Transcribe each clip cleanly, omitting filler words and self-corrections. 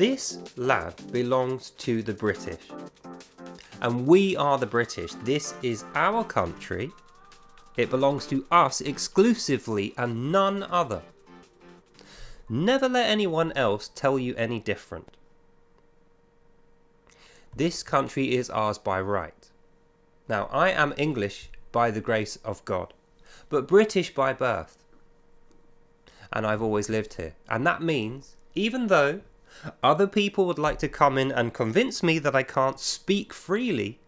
This land belongs to the British. And we are the British. This is our country. It belongs to us exclusively and none other. Never let anyone else tell you any different. This country is ours by right. Now, I am English by the grace of God, but British by birth. And I've always lived here. And that means, even though other people would like to come in and convince me that I can't speak freely,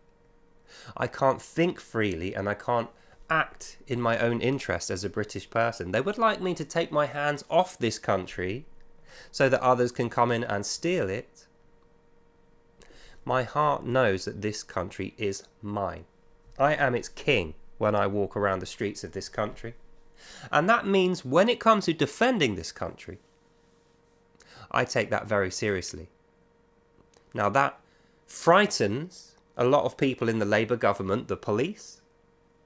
I can't think freely, and I can't act in my own interest as a British person. They would like me to take my hands off this country so that others can come in and steal it. My heart knows that this country is mine. I am its king when I walk around the streets of this country. And that means when it comes to defending this country, I take that very seriously. Now that frightens a lot of people in the Labour government, the police,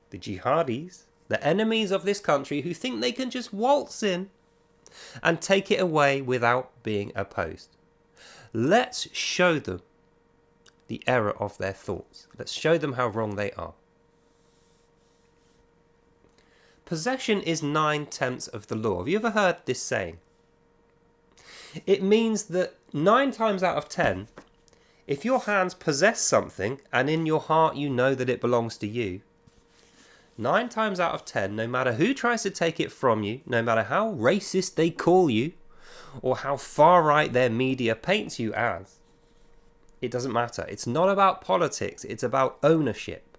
the jihadis, the enemies of this country who think they can just waltz in and take it away without being opposed. Let's show them the error of their thoughts. Let's show them how wrong they are. Possession is 9/10 of the law. Have you ever heard this saying? It means that 9 times out of 10, if your hands possess something and in your heart you know that it belongs to you, 9 times out of 10, no matter who tries to take it from you, no matter how racist they call you, or how far right their media paints you as, it doesn't matter. It's not about politics, it's about ownership.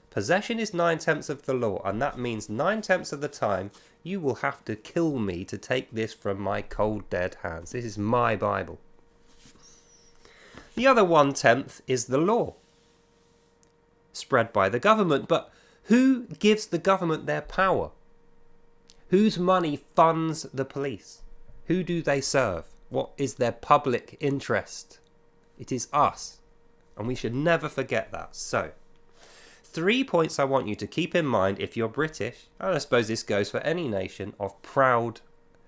Possession is 9/10 of the law, and that means 9/10 of the time you will have to kill me to take this from my cold dead hands. This is my Bible. The other 1/10 is the law, spread by the government. But who gives the government their power? Whose money funds the police? Who do they serve? What is their public interest? It is us, and we should never forget that. So, 3 points I want you to keep in mind if you're British, and I suppose this goes for any nation of proud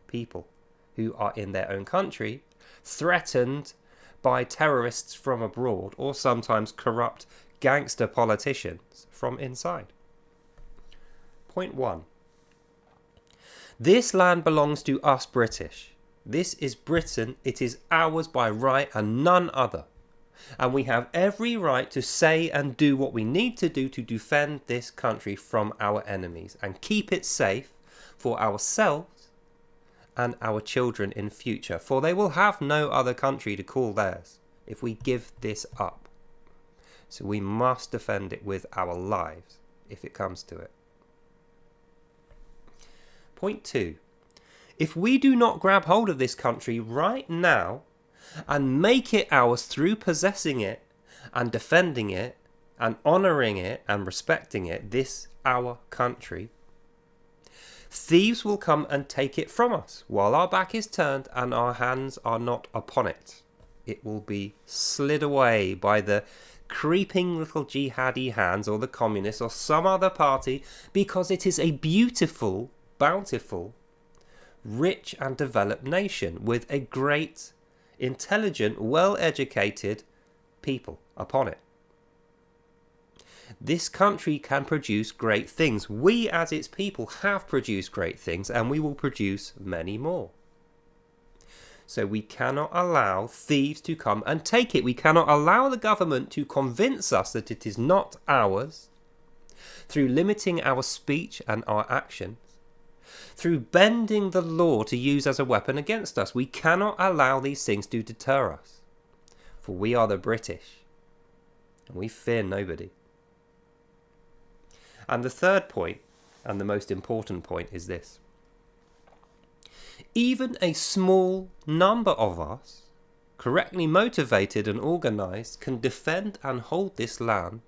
people who are in their own country, threatened by terrorists from abroad, or sometimes corrupt gangster politicians from inside. Point 1. This land belongs to us British. This is Britain. It is ours by right and none other. And we have every right to say and do what we need to do to defend this country from our enemies and keep it safe for ourselves and our children in future. For they will have no other country to call theirs if we give this up. So we must defend it with our lives if it comes to it. Point 2. If we do not grab hold of this country right now and make it ours through possessing it and defending it and honouring it and respecting it, this our country, thieves will come and take it from us while our back is turned and our hands are not upon it. It will be slid away by the creeping little jihadi hands or the communists or some other party, because it is a beautiful, bountiful, rich and developed nation with a great, intelligent, well-educated people upon it. This country can produce great things. We as its people have produced great things, and we will produce many more. So we cannot allow thieves to come and take it. We cannot allow the government to convince us that it is not ours through limiting our speech and our actions, through bending the law to use as a weapon against us. We cannot allow these things to deter us, for we are the British, and we fear nobody. And the third point, and the most important point, is this. Even a small number of us, correctly motivated and organised, can defend and hold this land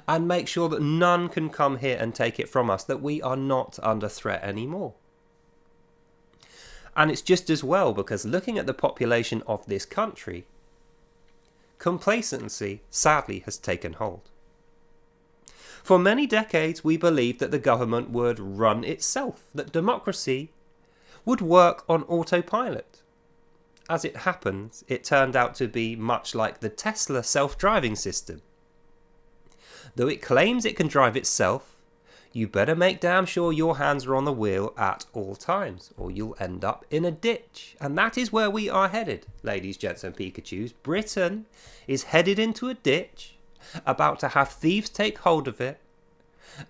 and make sure that none can come here and take it from us, that we are not under threat anymore. And it's just as well, because looking at the population of this country, complacency sadly has taken hold. For many decades we believed that the government would run itself, that democracy would work on autopilot. as it happens, it turned out to be much like the Tesla self-driving system. Though it claims it can drive itself, you better make damn sure your hands are on the wheel at all times, or you'll end up in a ditch. And that is where we are headed, ladies, gents and Pikachus. Britain is headed into a ditch, about to have thieves take hold of it,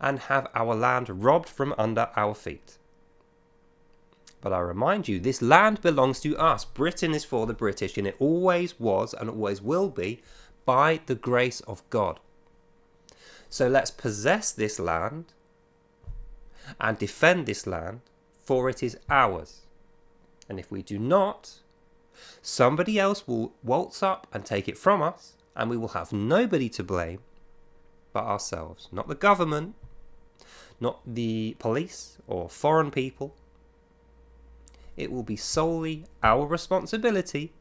and have our land robbed from under our feet. But I remind you, this land belongs to us. Britain is for the British, and it always was and always will be by the grace of God. So let's possess this land and defend this land, for it is ours. And if we do not, somebody else will waltz up and take it from us, and we will have nobody to blame but ourselves. Not the government, not the police or foreign people. It will be solely our responsibility.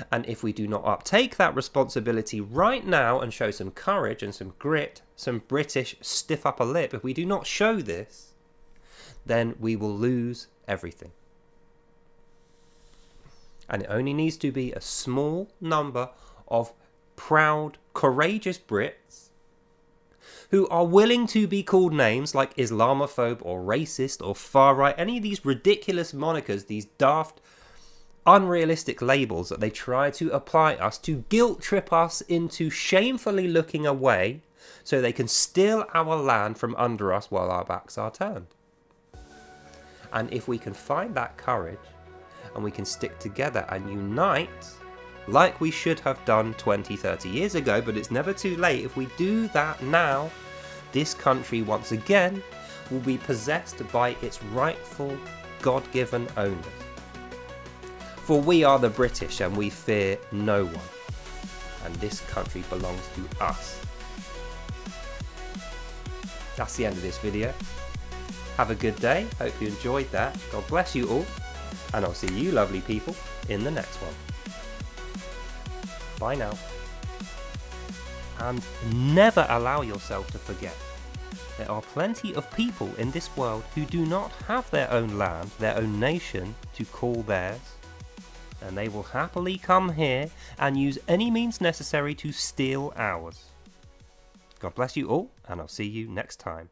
And if we do not uptake that responsibility right now and show some courage and some grit, some British stiff upper lip, if we do not show this, then we will lose everything. And it only needs to be a small number of proud, courageous Brits who are willing to be called names like Islamophobe or racist or far right, any of these ridiculous monikers, these daft, unrealistic labels that they try to apply us to guilt trip us into shamefully looking away so they can steal our land from under us while our backs are turned. And if we can find that courage and we can stick together and unite like we should have done 20, 30 years ago, but it's never too late. If we do that now, this country once again will be possessed by its rightful God-given owners. For we are the British and we fear no one, and this country belongs to us. That's the end of this video. Have a good day, hope you enjoyed that. God bless you all, and I'll see you lovely people in the next one. Bye now. And never allow yourself to forget, there are plenty of people in this world who do not have their own land, their own nation to call theirs, and they will happily come here and use any means necessary to steal ours. God bless you all, and I'll see you next time.